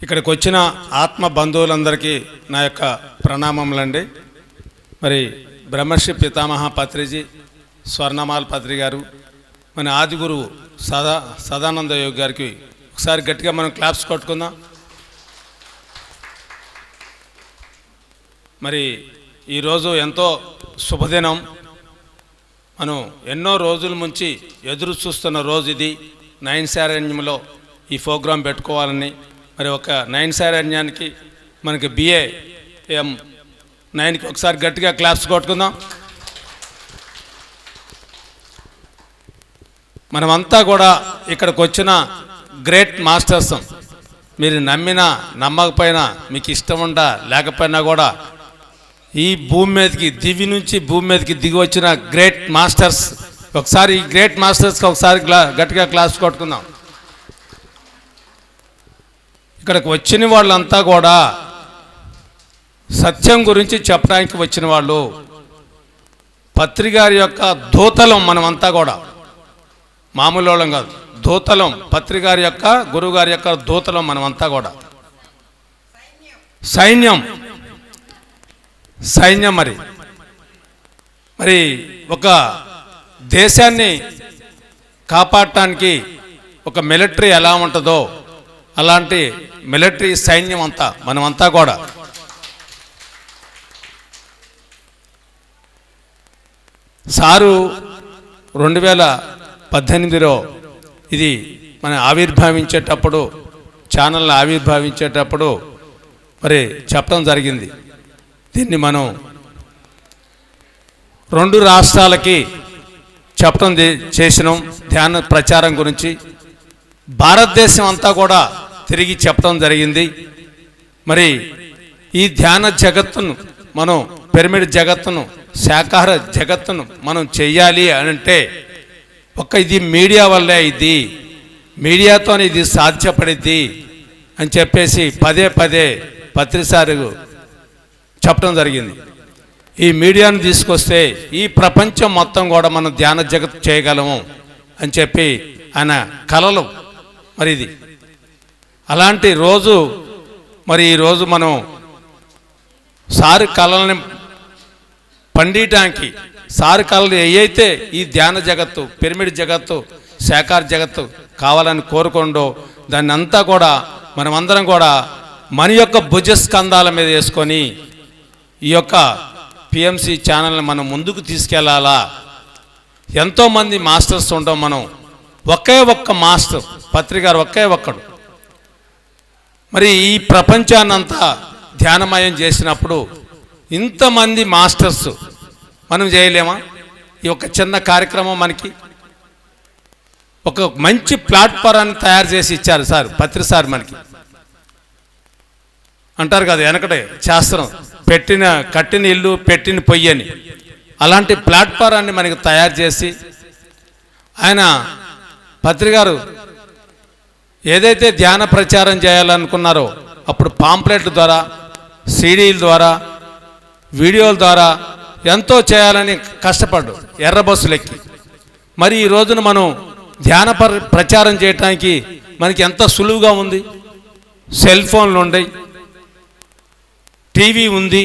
ఇక్కడికి వచ్చిన ఆత్మ బంధువులందరికీ నా యొక్క ప్రణామములండి. మరి బ్రహ్మర్షి పితామహ పత్రిజీ స్వర్ణమాల పత్రి గారు, మన ఆది గురువు సదానంద యోగి గారికి ఒకసారి గట్టిగా మనం క్లాప్స్ కొట్టుకుందాం. మరి ఈరోజు ఎంతో శుభదినం. మనం ఎన్నో రోజుల నుంచి ఎదురు చూస్తున్న రోజు ఇది. నైన్సారణ్యంలో ఈ ప్రోగ్రాం పెట్టుకోవాలని, మరి ఒక నైన్సారణ్యానికి మనకి BAM 9కి ఒకసారి గట్టిగా క్లాప్స్ కొట్టుకుందాం. మనమంతా కూడా ఇక్కడికి వచ్చిన గ్రేట్ మాస్టర్స్. మీరు నమ్మినా నమ్మకపోయినా, మీకు ఇష్టం ఉండా లేకపోయినా కూడా ఈ భూమి మీదకి, దివి నుంచి భూమి మీదకి దిగి వచ్చిన గ్రేట్ మాస్టర్స్. ఒకసారి ఈ గ్రేట్ మాస్టర్స్కి ఒకసారి గట్టిగా క్లాస్ కొట్టుకుందాం. ఇక్కడికి వచ్చిన వాళ్ళంతా కూడా సత్యం గురించి చెప్పడానికి వచ్చిన వాళ్ళు. పత్రి గారి యొక్క దూతలం మనమంతా కూడా, మామూలు వాళ్ళం కాదు, దూతలం. పత్రి గారి యొక్క, గురువు గారి యొక్క దూతలం మనమంతా కూడా. సైన్యం మరి ఒక దేశాన్ని కాపాడటానికి ఒక మిలిటరీ ఎలా ఉంటుందో అలాంటి మిలిటరీ సైన్యం అంతా మనమంతా కూడా. సారు 2018లో ఇది మన ఆవిర్భావించేటప్పుడు, ఛానల్ని ఆవిర్భావించేటప్పుడు మరి చెప్పడం జరిగింది. దీన్ని మనం 2 రాష్ట్రాలకి చెప్పడం చేసినాం. ధ్యాన ప్రచారం గురించి భారతదేశం అంతా కూడా తిరిగి చెప్పడం జరిగింది. మరి ఈ ధ్యాన జగత్తును మనం, పిరమిడ్ జగత్తును, శాకాహార జగత్తును మనం చెయ్యాలి అంటే ఇది మీడియా వల్లే, ఇది మీడియాతోనే ఇది సాధ్యపడిద్ది అని చెప్పేసి పదే పత్రిసారి చెప్పడం జరిగింది. ఈ మీడియాను తీసుకొస్తే ఈ ప్రపంచం మొత్తం కూడా మనం ధ్యాన జగత్తు చేయగలము అని చెప్పి ఆయన కలలు. మరి ఇది అలాంటి రోజు. మరి ఈరోజు మనం సారు కళల్ని పండియటానికి, సారు కళలు ఏవైతే ఈ ధ్యాన జగత్తు, పిరమిడ్ జగత్తు, శాకాహార జగత్తు కావాలని కోరుకోండో దాన్ని అంతా కూడా మనమందరం కూడా మన యొక్క భుజస్కంధాల మీద వేసుకొని ఈ యొక్క PMC ఛానల్ని మనం ముందుకు తీసుకెళ్లాలా. ఎంతోమంది మాస్టర్స్ ఉంటాం మనం, ఒకే ఒక్క మాస్టర్ పత్రి గారు, ఒకే ఒక్కడు. మరి ఈ ప్రపంచాన్నంతా ధ్యానమయం చేసినప్పుడు ఇంతమంది మాస్టర్స్ మనం చేయలేమా? ఈ ఒక చిన్న కార్యక్రమం మనకి ఒక మంచి ప్లాట్ఫారాన్ని తయారు చేసి ఇచ్చారు సార్, పత్రి సార్. మనకి అంటారు కదా వెనకటే శాస్త్రం, కట్టిన ఇల్లు పెట్టిన పొయ్యి అని. అలాంటి ప్లాట్ఫారాన్ని మనకి తయారు చేసి ఆయన పత్రి గారు ఏదైతే ధ్యాన ప్రచారం చేయాలనుకున్నారో అప్పుడు పాంప్లెట్ల ద్వారా, CDల ద్వారా, వీడియోల ద్వారా ఎంతో చేయాలని కష్టపడ్డు, ఎర్ర బస్సులు ఎక్కి. మరి ఈ రోజున మనం ధ్యాన ప్రచారం చేయడానికి మనకి ఎంత సులువుగా ఉంది. సెల్ ఫోన్లు ఉన్నాయి, టీవీ ఉంది,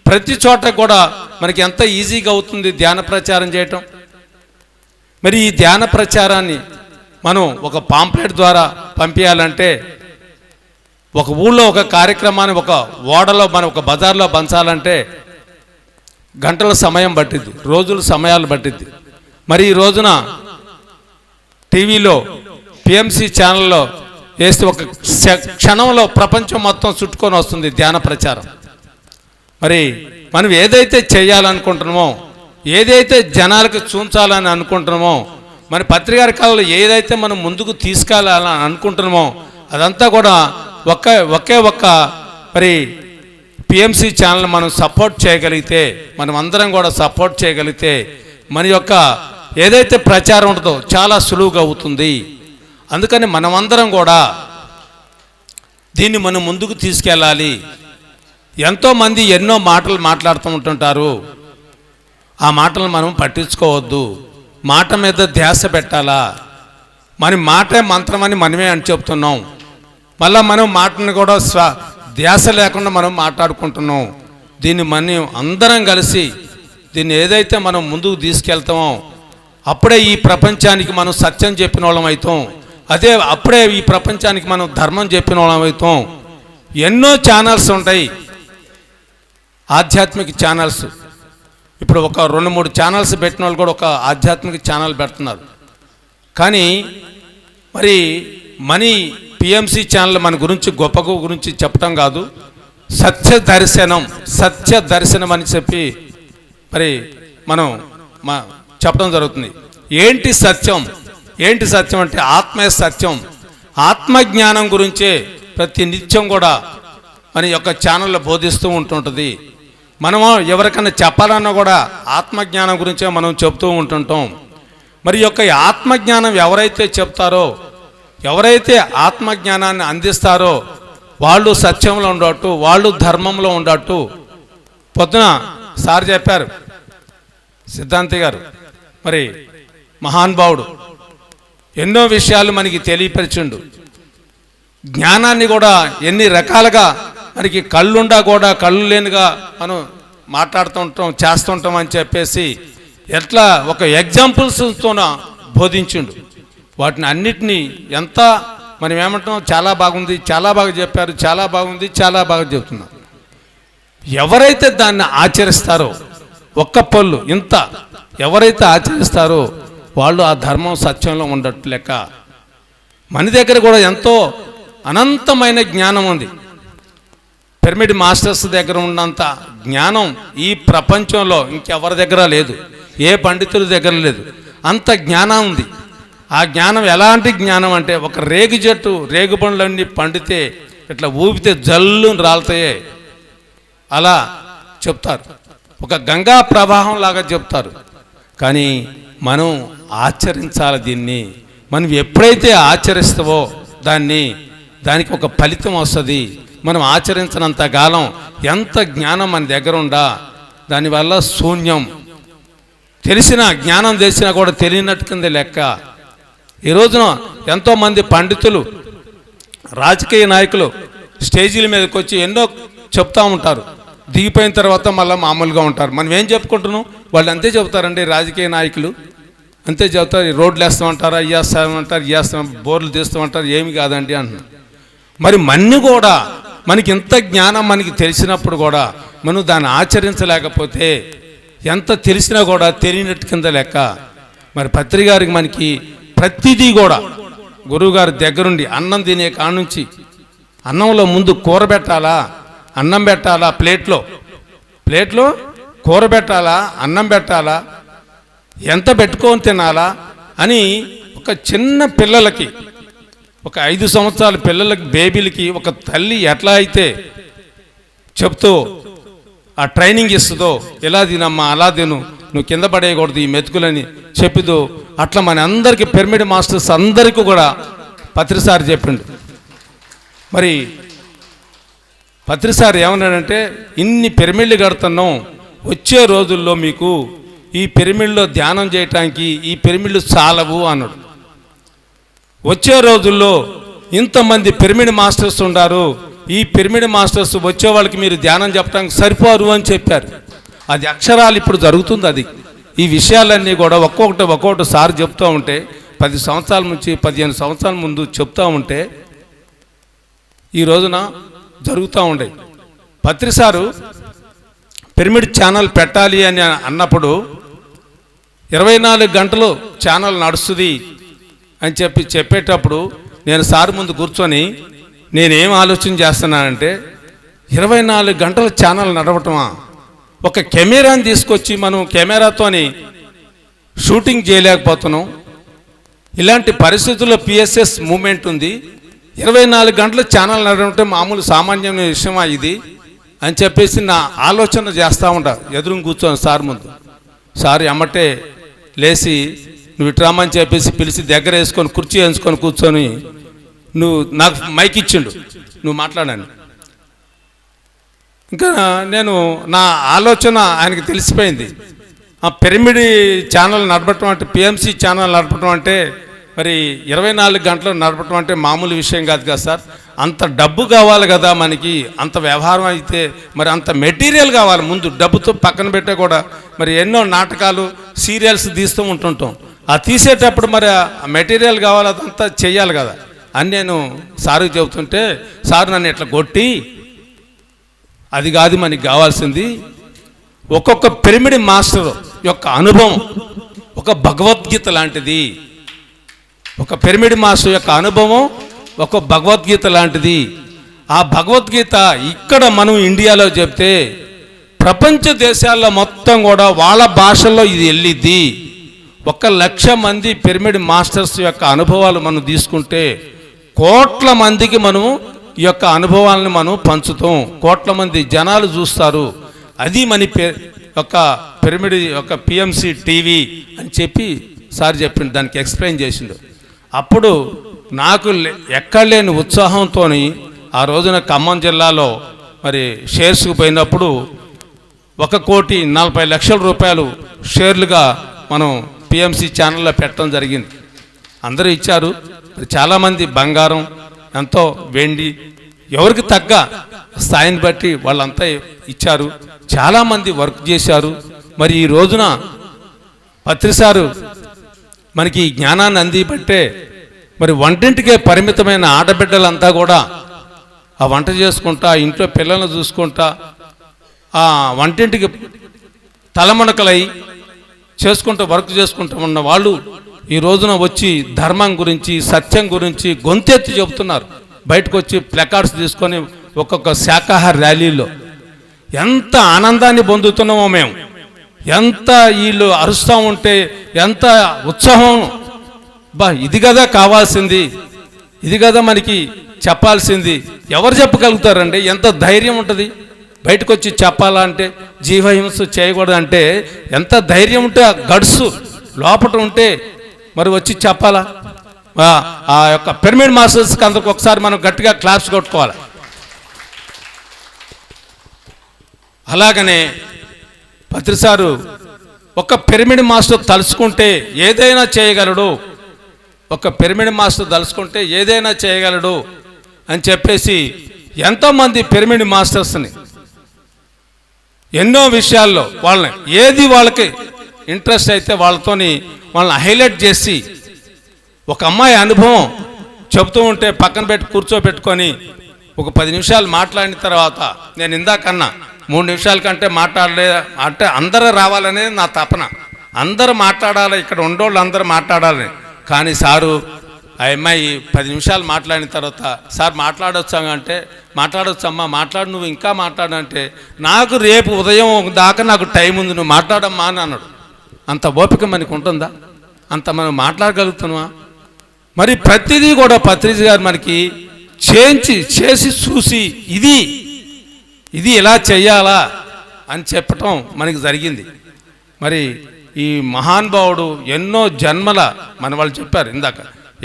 ప్రతి చోట కూడా మనకి ఎంత ఈజీగా అవుతుంది ధ్యాన ప్రచారం చేయటం. మరి ఈ ధ్యాన ప్రచారాన్ని మనం ఒక పాంప్లెట్ ద్వారా పంపించాలంటే, ఒక ఊళ్ళో ఒక కార్యక్రమాన్ని ఒక ఓడలో, మనం ఒక బజార్లో పంచాలంటే గంటల సమయం పట్టిద్ది, రోజుల సమయాలు పట్టిద్ది. మరి ఈ రోజున టీవీలో PMC ఛానల్లో వేస్తే ఒక క్షణంలో ప్రపంచం మొత్తం చుట్టుకొని వస్తుంది ధ్యాన ప్రచారం. మరి మనం ఏదైతే చేయాలనుకుంటున్నామో, ఏదైతే జనాలకు చూంచాలని అనుకుంటున్నామో, మరి పత్రికారి కళలు ఏదైతే మనం ముందుకు తీసుకెళ్ళాలని అనుకుంటున్నామో అదంతా కూడా ఒకే ఒక్క మరి PMC ఛానల్ మనం సపోర్ట్ చేయగలిగితే, మనం అందరం కూడా సపోర్ట్ చేయగలిగితే మన యొక్క ఏదైతే ప్రచారం ఉంటుందో చాలా సులువుగా అవుతుంది. అందుకని మనమందరం కూడా దీన్ని మనం ముందుకు తీసుకెళ్ళాలి. ఎంతోమంది ఎన్నో మాటలు మాట్లాడుతూ ఉంటుంటారు, ఆ మాటలు మనం పట్టించుకోవద్దు. మాట మీద ధ్యాస పెట్టాలా. మన మాటే మంత్రం అని మనమే అని చెప్తున్నాం. మళ్ళీ మనం మాటను కూడా ధ్యాస లేకుండా మనం మాట్లాడుకుంటున్నాం. దీన్ని మనం అందరం కలిసి దీన్ని ఏదైతే మనం ముందుకు తీసుకెళ్తామో అప్పుడే ఈ ప్రపంచానికి మనం సత్యం చెప్పిన వాళ్ళం అవుతాం. అప్పుడే ఈ ప్రపంచానికి మనం ధర్మం చెప్పిన వాళ్ళం అవుతాం. ఎన్నో ఛానల్స్ ఉంటాయి, ఆధ్యాత్మిక ఛానల్స్. ఇప్పుడు ఒక 2-3 ఛానల్స్ పెట్టిన వాళ్ళు కూడా ఒక ఆధ్యాత్మిక ఛానల్ పెడుతున్నారు. కానీ మరి పిఎంసి ఛానల్ మన గురించి గొప్ప గురించి చెప్పడం కాదు, సత్య దర్శనం అని చెప్పి మరి మనం చెప్పడం జరుగుతుంది. ఏంటి సత్యం అంటే ఆత్మే సత్యం. ఆత్మజ్ఞానం గురించే ప్రతి నిత్యం కూడా మన యొక్క ఛానల్లో బోధిస్తూ ఉంటుంటుంది. మనము ఎవరికైనా చెప్పాలన్నా కూడా ఆత్మజ్ఞానం గురించే మనం చెప్తూ ఉంటుంటాం. మరి యొక్క ఆత్మజ్ఞానం ఎవరైతే చెప్తారో, ఎవరైతే ఆత్మజ్ఞానాన్ని అందిస్తారో వాళ్ళు సత్యంలో ఉండట్టు, వాళ్ళు ధర్మంలో ఉండట్టు. పొద్దున సార్ చెప్పారు, సిద్ధాంతి గారు మరి మహానుభావుడు ఎన్నో విషయాలు మనకి తెలియపరిచిండు. జ్ఞానాన్ని కూడా ఎన్ని రకాలుగా మనకి కళ్ళుండా కూడా కళ్ళు లేనిగా మనం మాట్లాడుతుంటాం, చేస్తుంటాం అని చెప్పేసి ఎట్లా ఒక ఎగ్జాంపుల్స్తోన బోధించిండు. వాటిని అన్నిటినీ ఎంత మనం ఏమంటాం, చాలా బాగుంది, చాలా బాగా చెప్పారు, చాలా బాగుంది, చాలా బాగా చెప్తున్నారు. ఎవరైతే దాన్ని ఆచరిస్తారో, ఒక్క పళ్ళు ఇంత ఎవరైతే ఆచరిస్తారో వాళ్ళు ఆ ధర్మం సత్యంలో ఉండట్టు లెక్క. మన దగ్గర కూడా ఎంతో అనంతమైన జ్ఞానం ఉంది. పిరమిడ్ మాస్టర్స్ దగ్గర ఉన్నంత జ్ఞానం ఈ ప్రపంచంలో ఇంకెవరి దగ్గర లేదు, ఏ పండితుల దగ్గర లేదు. అంత జ్ఞానం ఉంది. ఆ జ్ఞానం ఎలాంటి జ్ఞానం అంటే, ఒక రేగు పండ్లన్నీ పండితే ఇట్లా ఊపితే జల్లుని రాలుతాయే అలా చెప్తారు. ఒక గంగా ప్రవాహం లాగా చెప్తారు. కానీ మనం ఆచరించాలి. దీన్ని మనం ఎప్పుడైతే ఆచరిస్తావో దానికి ఒక ఫలితం వస్తుంది. మనం ఆచరించినంత కాలం ఎంత జ్ఞానం మన దగ్గర ఉందా దానివల్ల శూన్యం. తెలిసిన జ్ఞానం తెలిసినా కూడా తెలియనట్టు కింద లెక్క. ఈ రోజున ఎంతోమంది పండితులు, రాజకీయ నాయకులు స్టేజీల మీదకి వచ్చి ఎన్నో చెప్తా ఉంటారు. దిగిపోయిన తర్వాత మళ్ళీ మామూలుగా ఉంటారు. మనం ఏం చెప్పుకుంటున్నాం, వాళ్ళు అంతే చెబుతారండి. రాజకీయ నాయకులు అంతే చెబుతారు, రోడ్లు వేస్తామంటారు, అయ్యేస్తామంటారు, బోర్లు తీస్తామంటారు, ఏమి కాదండి అంటున్నారు. మరి కూడా మనకి ఇంత జ్ఞానం మనకి తెలిసినప్పుడు కూడా మనం దాన్ని ఆచరించలేకపోతే ఎంత తెలిసినా కూడా తెలియనట్టు కింద లెక్క. మరి పత్రి గారికి మనకి ప్రతిదీ కూడా గురువుగారి దగ్గరుండి అన్నం తినే కానుంచి, అన్నంలో ముందు కూర పెట్టాలా, అన్నం పెట్టాలా, ప్లేట్లో కూర పెట్టాలా, అన్నం పెట్టాలా, ఎంత పెట్టుకొని తినాలా అని ఒక చిన్న పిల్లలకి, ఒక 5 సంవత్సరాల పిల్లలకి, బేబీలకి ఒక తల్లి ఎట్లా అయితే చెప్తూ ఆ ట్రైనింగ్ ఇస్తుందో, ఎలా తినమ్మా, అలా తిను, నువ్వు కింద పడేయకూడదు ఈ మెతుకులని చెప్పుదో, అట్లా మన అందరికీ పిరమిడ్ మాస్టర్స్ అందరికీ కూడా పత్రిసారి చెప్పిండు. మరి పత్రిసారి ఏమన్నాడంటే, ఇన్ని పిరమిడ్లు కడుతున్నాం, వచ్చే రోజుల్లో మీకు ఈ పిరమిడ్లో ధ్యానం చేయటానికి ఈ పిరమిడ్లు చాలవు అన్నాడు. వచ్చే రోజుల్లో ఇంతమంది పిరమిడ్ మాస్టర్స్ ఉన్నారు, ఈ పిరమిడ్ మాస్టర్స్ వచ్చే వాళ్ళకి మీరు ధ్యానం చెప్పడానికి సరిపోరు అని చెప్పారు. అది అక్షరాలు ఇప్పుడు జరుగుతుంది. అది ఈ విషయాలన్నీ కూడా ఒక్కొక్కటి సార్ చెప్తూ ఉంటే 10 సంవత్సరాల నుంచి 15 సంవత్సరాల ముందు చెప్తూ ఉంటే ఈ రోజున జరుగుతూ ఉండే. పత్రిసారు పిరమిడ్ ఛానల్ పెట్టాలి అని అన్నప్పుడు 24 గంటలు ఛానల్ నడుస్తుంది అని చెప్పేటప్పుడు నేను సార్ ముందు కూర్చొని నేనేం ఆలోచన చేస్తున్నానంటే, 24 గంటల ఛానల్ నడవటమా, ఒక కెమెరాని తీసుకొచ్చి మనం కెమెరాతోని షూటింగ్ చేయలేకపోతున్నాం. ఇలాంటి పరిస్థితుల్లో పిఎస్ఎస్ మూమెంట్ ఉంది, 24 గంటల ఛానల్ నడవటం మామూలు సామాన్యమైన విషయమా ఇది అని చెప్పేసి నా ఆలోచన చేస్తూ ఉంటా ఎదురు కూర్చొని సార్ ముందు. సార్ ఎమ్మటే లేచి నువ్వు ఇట్రామని చెప్పేసి పిలిచి దగ్గర వేసుకొని కుర్చీ వేసుకొని కూర్చొని నువ్వు నాకు మైక్ ఇచ్చిండు, నువ్వు మాట్లాడాను. ఇంకా నేను నా ఆలోచన ఆయనకి తెలిసిపోయింది. ఆ పిరమిడ్ ఛానల్ నడపటం అంటే, పిఎంసి ఛానల్ నడపటం అంటే మరి 24 గంటలు నడపడం అంటే మామూలు విషయం కాదు కదా సార్. అంత డబ్బు కావాలి కదా మనకి, అంత వ్యవహారం అయితే మరి అంత మెటీరియల్ కావాలి ముందు. డబ్బుతో పక్కన పెట్టే కూడా మరి ఎన్నో నాటకాలు సీరియల్స్ తీస్తూ ఉంటుంటాం. ఆ తీసేటప్పుడు మరి ఆ మెటీరియల్ కావాలి, అదంతా చెయ్యాలి కదా అని నేను సార్కి చెబుతుంటే సార్ నన్ను ఇట్లా కొట్టి, అది కాదు మనకి కావాల్సింది ఒక్కొక్క పిరమిడ్ మాస్టర్ యొక్క అనుభవం ఒక భగవద్గీత లాంటిది. ఒక పిరమిడ్ మాస్టర్ యొక్క అనుభవం ఒక భగవద్గీత లాంటిది. ఆ భగవద్గీత ఇక్కడ మనం ఇండియాలో చెప్తే ప్రపంచ దేశాల్లో మొత్తం కూడా వాళ్ళ భాషల్లో ఇది వెళ్ళిద్ది. 1,00,000 మంది పిరమిడ్ మాస్టర్స్ యొక్క అనుభవాలు మనం తీసుకుంటే కోట్ల మందికి మనం ఈ యొక్క అనుభవాలను మనం పంచుతాం. కోట్ల మంది జనాలు చూస్తారు. అది మన యొక్క పిరమిడ్ యొక్క పిఎంసి టీవీ అని చెప్పి సార్ చెప్పిండు, దానికి ఎక్స్ప్లెయిన్ చేసిండు. అప్పుడు నాకు ఎక్కడ లేని ఉత్సాహంతో ఆ రోజున ఖమ్మం జిల్లాలో మరి షేర్స్కు పోయినప్పుడు 1,40,00,000 రూపాయలు షేర్లుగా మనం పిఎంసి ఛానల్లో పెట్టడం జరిగింది. అందరూ ఇచ్చారు. చాలామంది బంగారం, ఎంతో వెండి, ఎవరికి తగ్గ స్థాయిని బట్టి వాళ్ళంతా ఇచ్చారు. చాలామంది వర్క్ చేశారు. మరి ఈ రోజున పత్రిసారు మనకి జ్ఞానాన్ని అందిబట్టే మరి వంటింటికే పరిమితమైన ఆడబిడ్డలంతా కూడా ఆ వంట చేసుకుంటా, ఇంట్లో పిల్లలను చూసుకుంటా, ఆ వంటింటికి తలమునకలై చేసుకుంటూ వర్క్ చేసుకుంటూ ఉన్న వాళ్ళు ఈ రోజున వచ్చి ధర్మం గురించి, సత్యం గురించి గొంతెత్తి చెబుతున్నారు. బయటకు వచ్చి ప్లకార్డ్స్ తీసుకొని ఒక్కొక్క శాకాహార ర్యాలీలో ఎంత ఆనందాన్ని పొందుతున్నామో మేము. ఎంత వీళ్ళు అరుస్తూ ఉంటే ఎంత ఉత్సాహం. ఇది కదా కావాల్సింది, ఇది కదా మనకి చెప్పాల్సింది. ఎవరు చెప్పగలుగుతారండి? ఎంత ధైర్యం ఉంటుంది బయటకు వచ్చి చెప్పాలంటే, జీవహింస చేయకూడదంటే ఎంత ధైర్యం ఉంటే, ఆ గడ్స్ లోపల ఉంటే మరి వచ్చి చెప్పాలా? ఆ యొక్క పిరమిడ్ మాస్టర్స్కి అందరికి ఒకసారి మనం గట్టిగా క్లాప్స్ కొట్టుకోవాలి. అలాగనే పత్రిసారు ఒక పిరమిడ్ మాస్టర్ తలుచుకుంటే ఏదైనా చేయగలడు, ఒక పిరమిడ్ మాస్టర్ తలుచుకుంటే ఏదైనా చేయగలడు అని చెప్పేసి ఎంతోమంది పిరమిడ్ మాస్టర్స్ని ఎన్నో విషయాల్లో వాళ్ళని ఏది వాళ్ళకి ఇంట్రెస్ట్ అయితే వాళ్ళతోని వాళ్ళని హైలైట్ చేసి ఒక అమ్మాయి అనుభవం చెబుతూ ఉంటే పక్కన పెట్టి కూర్చోబెట్టుకొని ఒక 10 నిమిషాలు మాట్లాడిన తర్వాత, నేను ఇందాకన్నా 3 నిమిషాల కంటే మాట్లాడలే అంటే అందరూ రావాలనేది నా తపన. అందరూ మాట్లాడాలి, ఇక్కడ ఉండోళ్ళు అందరూ మాట్లాడాలని. కానీ సారు ఆ అమ్మాయి 10 నిమిషాలు మాట్లాడిన తర్వాత, సార్ మాట్లాడొచ్చా అంటే, మాట్లాడొచ్చమ్మా, మాట్లాడు, నువ్వు ఇంకా మాట్లాడంటే, నాకు రేపు ఉదయం దాకా నాకు టైం ఉంది, నువ్వు మాట్లాడమ్మా అని అన్నాడు. అంత ఓపిక మనకు ఉంటుందా? అంత మనం మాట్లాడగలుగుతున్నామా? మరి ప్రతిదీ కూడా పత్రిజీ గారు మనకి చేసి చూసి ఇది ఇలా చెయ్యాలా అని చెప్పటం మనకి జరిగింది. మరి ఈ మహానుభావుడు ఎన్నో జన్మల, మన వాళ్ళు చెప్పారు ఇందాక,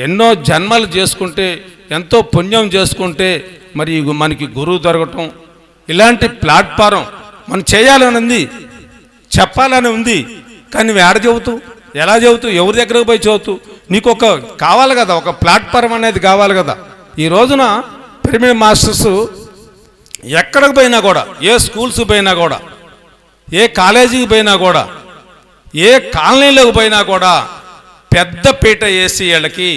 ఎన్నో జన్మలు చేసుకుంటే, ఎంతో పుణ్యం చేసుకుంటే మరి మనకి గురువు దొరకటం, ఇలాంటి ప్లాట్ఫారం మనం చేయాలని ఉంది, చెప్పాలని ఉంది. కానీ నువ్వు ఏడ చెబుతూ, ఎలా చెబుతూ, ఎవరి దగ్గరకు పోయి చెబుతూ, నీకు ఒక కావాలి కదా, ఒక ప్లాట్ఫారం అనేది కావాలి కదా. ఈ రోజున పిరమిడ్ మాస్టర్స్ ఎక్కడికి పోయినా కూడా, ఏ స్కూల్స్కి పోయినా కూడా, ఏ కాలేజీకి పోయినా కూడా, ఏ కాలనీలోకి పోయినా కూడా పెద్ద పీట వేసి వీళ్ళకి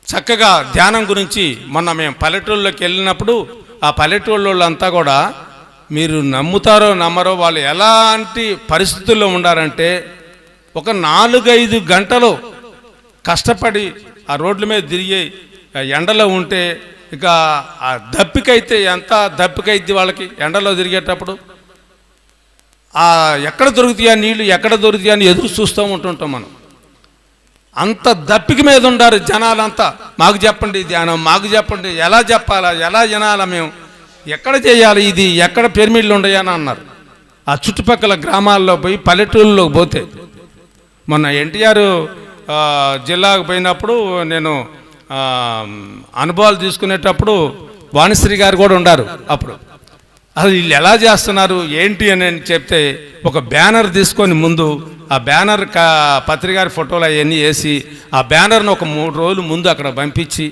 చక్కగా ధ్యానం గురించి, మొన్న మేము పల్లెటూళ్ళలోకి వెళ్ళినప్పుడు ఆ పల్లెటూళ్ళంతా కూడా, మీరు నమ్ముతారో నమ్మరో, వాళ్ళు ఎలాంటి పరిస్థితుల్లో ఉండారంటే, ఒక 4-5 గంటలు కష్టపడి ఆ రోడ్ల మీద తిరిగి ఎండలో ఉంటే, ఇక ఆ దప్పికైతే ఎంత దప్పికైద్ది వాళ్ళకి ఎండలో తిరిగేటప్పుడు. ఎక్కడ దొరుకుతాయా నీళ్ళు, ఎక్కడ దొరుకుతాయా అని ఎదురు చూస్తూ ఉంటుంటాం మనం. అంత దప్పిక మీద ఉండారు జనాలంతా. మాకు చెప్పండి ధ్యానం, మాకు చెప్పండి, ఎలా చెప్పాలా, ఎలా వినాలా, మేము ఎక్కడ చేయాలి, ఇది ఎక్కడ పిరమిడ్లు ఉండయని అన్నారు. ఆ చుట్టుపక్కల గ్రామాల్లో పోయి పల్లెటూళ్ళలోకి పోతే, మొన్న ఎన్టీఆర్ జిల్లాకు పోయినప్పుడు నేను అనుభవాలు తీసుకునేటప్పుడు వాణిశ్రీ గారు కూడా ఉండారు. అప్పుడు అసలు వీళ్ళు ఎలా చేస్తున్నారు ఏంటి అని చెప్తే ఒక బ్యానర్ తీసుకొని ముందు ఆ బ్యానర్ పత్రికారి ఫోటోలు అవన్నీ వేసి ఆ బ్యానర్ను ఒక 3 రోజులు ముందు అక్కడ పంపించి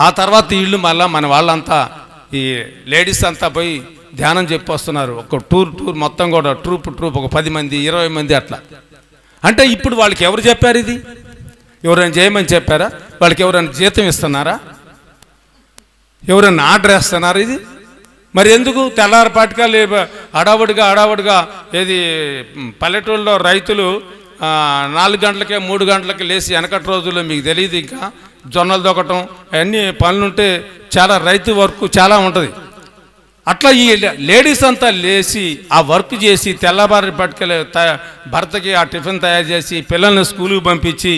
ఆ తర్వాత వీళ్ళు మళ్ళీ మన వాళ్ళంతా ఈ లేడీస్ అంతా పోయి ధ్యానం చెప్పి వస్తున్నారు. ఒక టూర్ మొత్తం కూడా ట్రూప్ ఒక 10 మంది 20 మంది అట్లా. అంటే ఇప్పుడు వాళ్ళకి ఎవరు చెప్పారు? ఇది ఎవరైనా చేయమని చెప్పారా? వాళ్ళకి ఎవరైనా జీతం ఇస్తున్నారా? ఎవరైనా ఆర్డర్ వేస్తున్నారా? ఇది మరి ఎందుకు తెల్లారిపాటికల్లి అడావుడిగా ఏది పల్లెటూళ్ళలో రైతులు 4 గంటలకే 3 గంటలకి లేచి వెనకటి రోజుల్లో మీకు తెలియదు, ఇంకా జొన్నలు దొక్కటం అవన్నీ పనులుంటే చాలా రైతు వర్క్ చాలా ఉంటుంది. అట్లా ఈ లేడీస్ అంతా లేచి ఆ వర్క్ చేసి తెల్లబారి పట్టుకెళ్ళి భర్తకి ఆ టిఫిన్ తయారు చేసి పిల్లల్ని స్కూల్కి పంపించి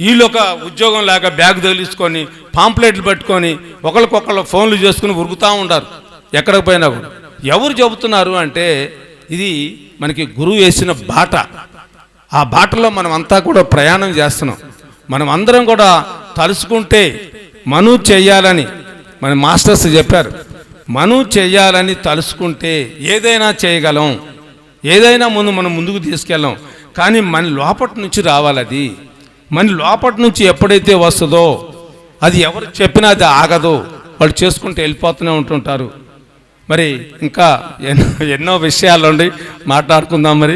వీళ్ళు ఒక ఉద్యోగం లాగా బ్యాగ్ తగిలించుకొని పాంప్లెట్లు పట్టుకొని ఒకరికొకళ్ళు ఫోన్లు చేసుకుని ఉరుకుతూ ఉంటారు ఎక్కడికి పోయినా కూడా. ఎవరు చెబుతున్నారు అంటే ఇది మనకి గురువు వేసిన బాట. ఆ బాటలో మనం అంతా కూడా ప్రయాణం చేస్తున్నాం. మనం అందరం కూడా తలుసుకుంటే మను చెయ్యాలని మన మాస్టర్స్ చెప్పారు. మను చెయ్యాలని తలుసుకుంటే ఏదైనా చేయగలం, ఏదైనా మనం ముందుకు తీసుకెళ్ళాం. కానీ మన లోపటి నుంచి రావాలి. అది మన లోపటి నుంచి ఎప్పుడైతే వస్తుందో అది ఎవరు చెప్పినా అది ఆగదు, వాళ్ళు చేసుకుంటూ వెళ్ళిపోతూనే ఉంటుంటారు. మరి ఇంకా ఎన్నో విషయాలు ఉండి మాట్లాడుకుందాం మరి.